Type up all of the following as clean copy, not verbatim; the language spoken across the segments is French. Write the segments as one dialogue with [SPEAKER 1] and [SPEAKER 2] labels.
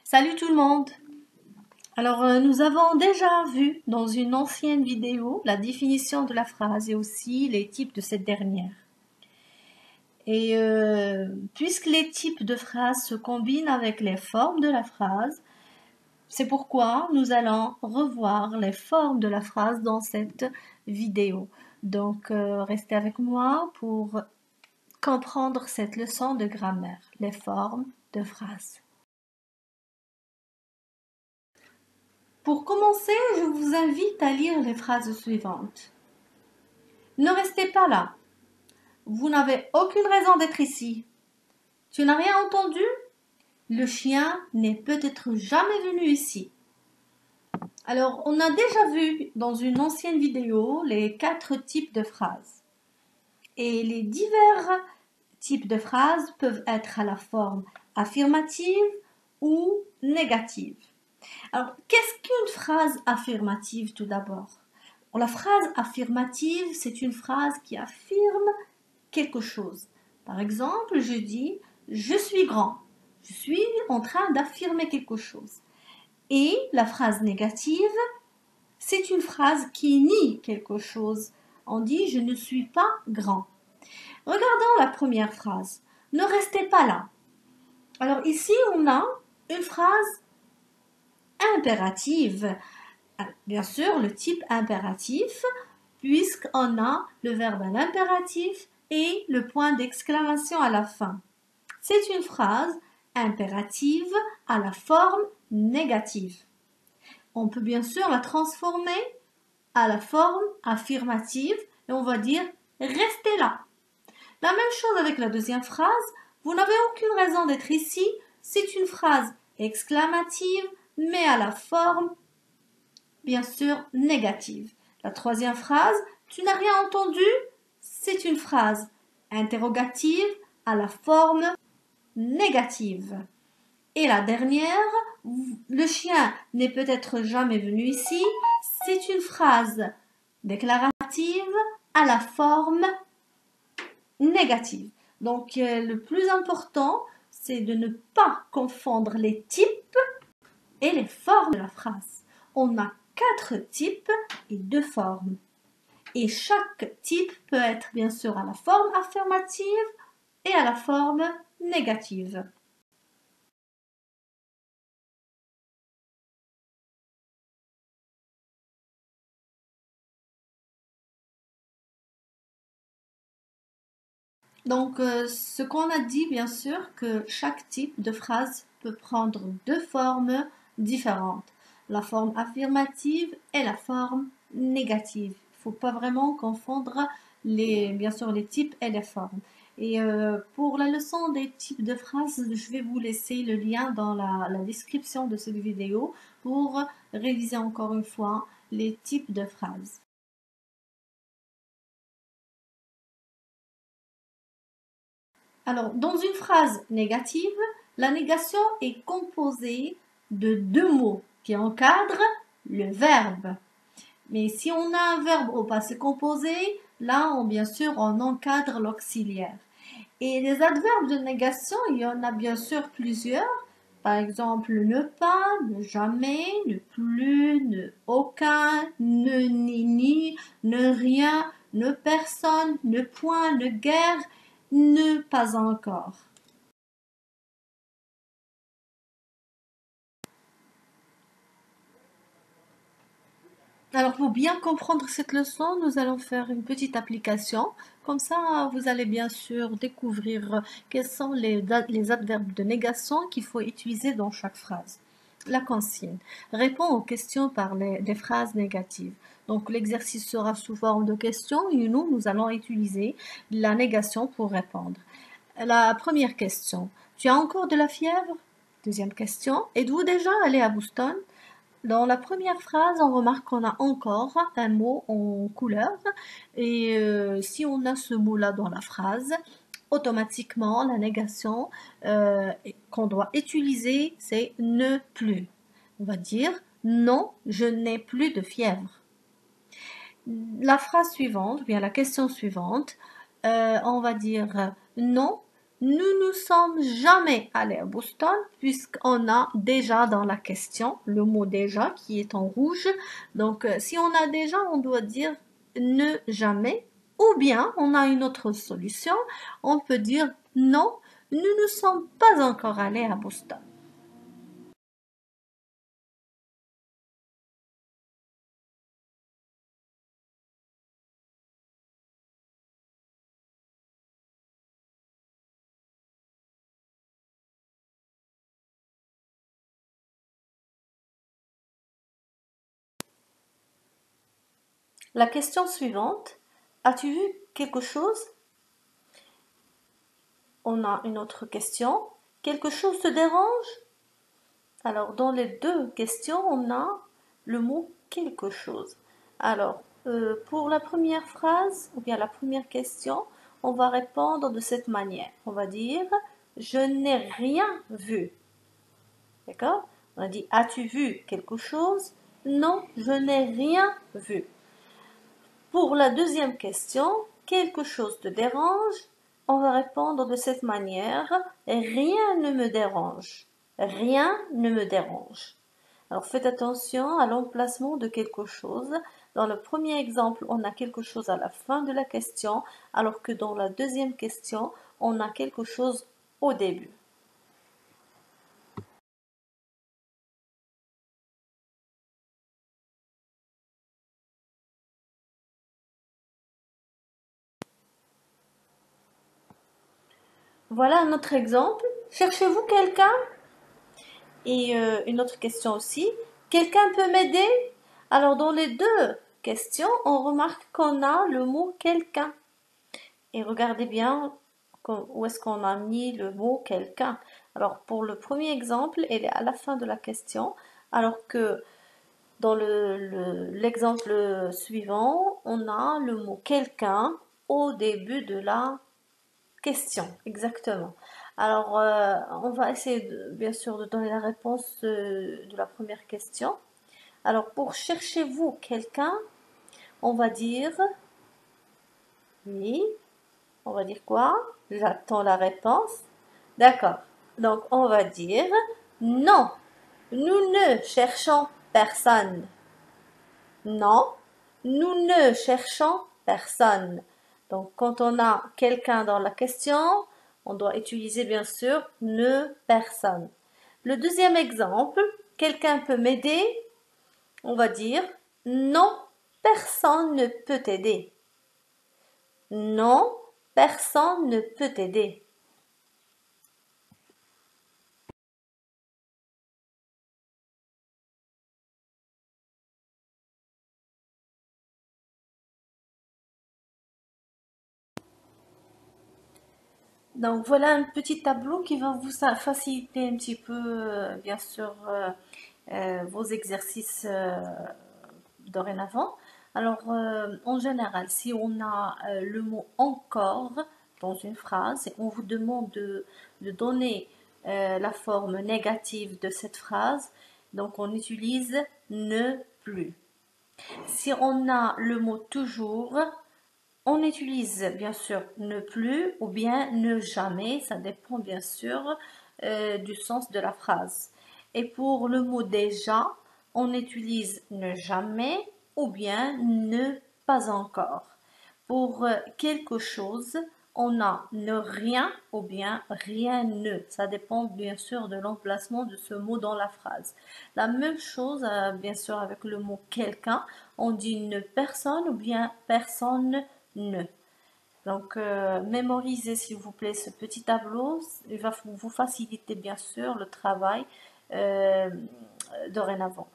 [SPEAKER 1] Salut tout le monde! Alors, nous avons déjà vu dans une ancienne vidéo la définition de la phrase et aussi les types de cette dernière. Et puisque les types de phrases se combinent avec les formes de la phrase, c'est pourquoi nous allons revoir les formes de la phrase dans cette vidéo. Donc, restez avec moi pour comprendre cette leçon de grammaire, les formes de phrases. Pour commencer, je vous invite à lire les phrases suivantes. Ne restez pas là. Vous n'avez aucune raison d'être ici. Tu n'as rien entendu? Le chien n'est peut-être jamais venu ici. Alors, on a déjà vu dans une ancienne vidéo les 4 types de phrases. Et les divers types de phrases peuvent être à la forme affirmative ou négative. Alors, qu'est-ce qu'une phrase affirmative tout d'abord? La phrase affirmative, c'est une phrase qui affirme quelque chose. Par exemple, je dis « je suis grand ». Je suis en train d'affirmer quelque chose. Et la phrase négative, c'est une phrase qui nie quelque chose. On dit « je ne suis pas grand ». Regardons la première phrase. « Ne restez pas là ». Alors ici, on a une phrase impérative. Bien sûr, le type impératif, puisqu'on a le verbe à l'impératif et le point d'exclamation à la fin. C'est une phrase impérative à la forme négative. On peut bien sûr la transformer à la forme affirmative et on va dire « restez là ». La même chose avec la deuxième phrase, « vous n'avez aucune raison d'être ici », c'est une phrase exclamative mais à la forme bien sûr négative. La troisième phrase, tu n'as rien entendu, c'est une phrase interrogative à la forme négative. Et la dernière, le chien n'est peut-être jamais venu ici, c'est une phrase déclarative à la forme négative. Donc le plus important, c'est de ne pas confondre les types et les formes de la phrase. On a 4 types et 2 formes. Et chaque type peut être bien sûr à la forme affirmative et à la forme négative. Donc, ce qu'on a dit, bien sûr, que chaque type de phrase peut prendre 2 formes différentes. La forme affirmative et la forme négative. Il ne faut pas vraiment confondre bien sûr, les types et les formes. Et pour la leçon des types de phrases, je vais vous laisser le lien dans la description de cette vidéo pour réviser encore une fois les types de phrases. Alors, dans une phrase négative, la négation est composée de 2 mots qui encadrent le verbe. Mais si on a un verbe au passé composé, là, bien sûr, on encadre l'auxiliaire. Et les adverbes de négation, il y en a bien sûr plusieurs. Par exemple, ne pas, ne jamais, ne plus, ne aucun, ne ni, ne rien, ne personne, ne point, ne guère, ne pas encore. Alors, pour bien comprendre cette leçon, nous allons faire une petite application. Comme ça, vous allez bien sûr découvrir quels sont les adverbes de négation qu'il faut utiliser dans chaque phrase. La consigne. Répond aux questions par des phrases négatives. Donc, l'exercice sera sous forme de questions et nous allons utiliser la négation pour répondre. La première question. Tu as encore de la fièvre? Deuxième question. Êtes-vous déjà allé à Boston? Dans la première phrase, on remarque qu'on a encore un mot en couleur et si on a ce mot-là dans la phrase, automatiquement la négation qu'on doit utiliser, c'est ne plus. On va dire non, je n'ai plus de fièvre. La phrase suivante, bien la question suivante, on va dire non, nous ne sommes jamais allés à Boston puisqu'on a déjà dans la question le mot déjà qui est en rouge. Donc, si on a déjà, on doit dire ne jamais. Ou bien, on a une autre solution. On peut dire non, nous ne sommes pas encore allés à Boston. La question suivante. As-tu vu quelque chose? On a une autre question. Quelque chose te dérange? Alors, dans les deux questions, on a le mot quelque chose. Alors, pour la première phrase, ou bien la première question, on va répondre de cette manière. On va dire, je n'ai rien vu. D'accord? On a dit, as-tu vu quelque chose? Non, je n'ai rien vu. Pour la deuxième question, quelque chose te dérange? On va répondre de cette manière, rien ne me dérange. Rien ne me dérange. Alors faites attention à l'emplacement de quelque chose. Dans le premier exemple, on a quelque chose à la fin de la question, alors que dans la deuxième question, on a quelque chose au début. Voilà un autre exemple. Cherchez-vous quelqu'un? Et une autre question aussi. Quelqu'un peut m'aider? Alors dans les deux questions, on remarque qu'on a le mot quelqu'un. Et regardez bien où est-ce qu'on a mis le mot quelqu'un. Alors pour le premier exemple, il est à la fin de la question, alors que dans l'exemple suivant, on a le mot quelqu'un au début de la question, exactement. Alors, on va essayer bien sûr de donner la réponse de la première question. Alors, pour cherchez-vous quelqu'un, on va dire oui. On va dire quoi? J'attends la réponse. D'accord. Donc, on va dire non. Nous ne cherchons personne. Non, nous ne cherchons personne. Donc, quand on a quelqu'un dans la question, on doit utiliser bien sûr ne personne. Le deuxième exemple, quelqu'un peut m'aider. On va dire non, personne ne peut t'aider. Non, personne ne peut t'aider. Donc voilà un petit tableau qui va vous faciliter un petit peu, bien sûr, vos exercices dorénavant. Alors, en général, si on a le mot encore dans une phrase et on vous demande de donner la forme négative de cette phrase, donc on utilise ne plus. Si on a le mot toujours, on utilise bien sûr ne plus ou bien ne jamais, ça dépend bien sûr du sens de la phrase. Et pour le mot déjà, on utilise ne jamais ou bien ne pas encore. Pour quelque chose, on a ne rien ou bien rien ne. Ça dépend bien sûr de l'emplacement de ce mot dans la phrase. La même chose, bien sûr, avec le mot quelqu'un, on dit ne personne ou bien personne ne. Donc, mémorisez s'il vous plaît ce petit tableau. Il va vous faciliter bien sûr le travail euh, dorénavant.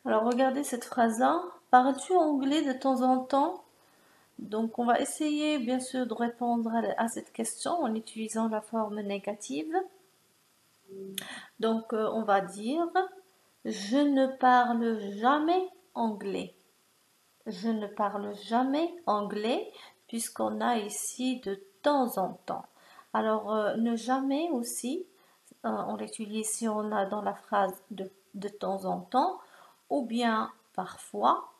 [SPEAKER 1] Alors, regardez cette phrase-là. Parles-tu anglais de temps en temps? Donc, on va essayer bien sûr de répondre à cette question en utilisant la forme négative. Donc, on va dire Je ne parle jamais anglais. Je ne parle jamais anglais puisqu'on a ici de temps en temps. Alors, ne jamais aussi, on l'utilise si on a dans la phrase de temps en temps ou bien parfois.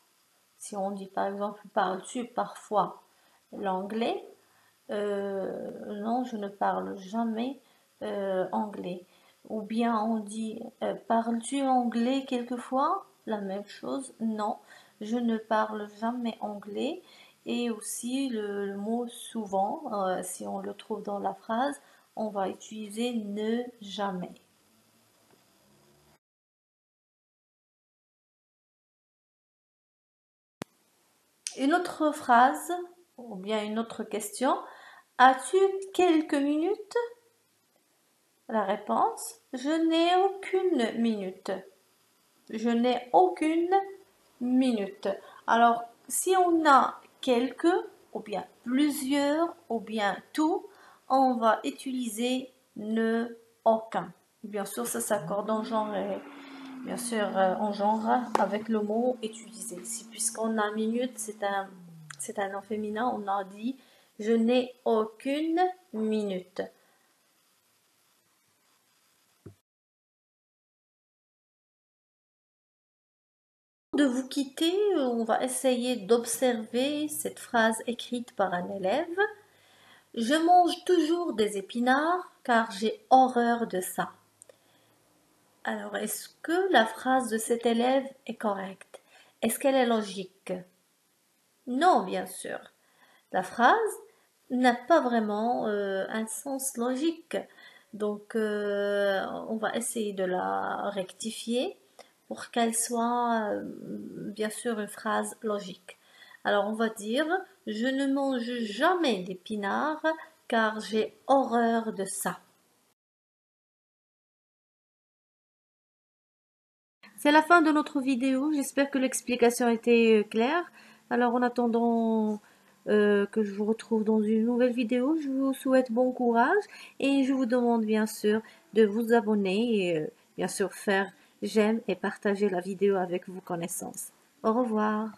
[SPEAKER 1] Si on dit par exemple, parles-tu parfois l'anglais? Non, je ne parle jamais anglais. Ou bien on dit, parles-tu anglais quelquefois? La même chose, non, je ne parle jamais anglais. Et aussi le mot souvent, si on le trouve dans la phrase, on va utiliser ne jamais. Une autre phrase, ou bien une autre question, as-tu quelques minutes? La réponse, je n'ai aucune minute. Je n'ai aucune minute. Alors, si on a quelques, ou bien plusieurs, ou bien tout, on va utiliser ne aucun. Bien sûr, ça s'accorde en genre, bien sûr, en genre avec le mot utilisé. Si, puisqu'on a minute, c'est un nom féminin, on a dit je n'ai aucune minute. De vous quitter, on va essayer d'observer cette phrase écrite par un élève. Je mange toujours des épinards car j'ai horreur de ça. Alors, est-ce que la phrase de cet élève est correcte? Est-ce qu'elle est logique? Non, bien sûr. La phrase n'a pas vraiment un sens logique. Donc, on va essayer de la rectifier pour qu'elle soit, bien sûr, une phrase logique. Alors, on va dire, je ne mange jamais d'épinards car j'ai horreur de ça. C'est la fin de notre vidéo. J'espère que l'explication était claire. Alors, en attendant que je vous retrouve dans une nouvelle vidéo, je vous souhaite bon courage et je vous demande bien sûr de vous abonner et bien sûr faire j'aime et partager la vidéo avec vos connaissances. Au revoir.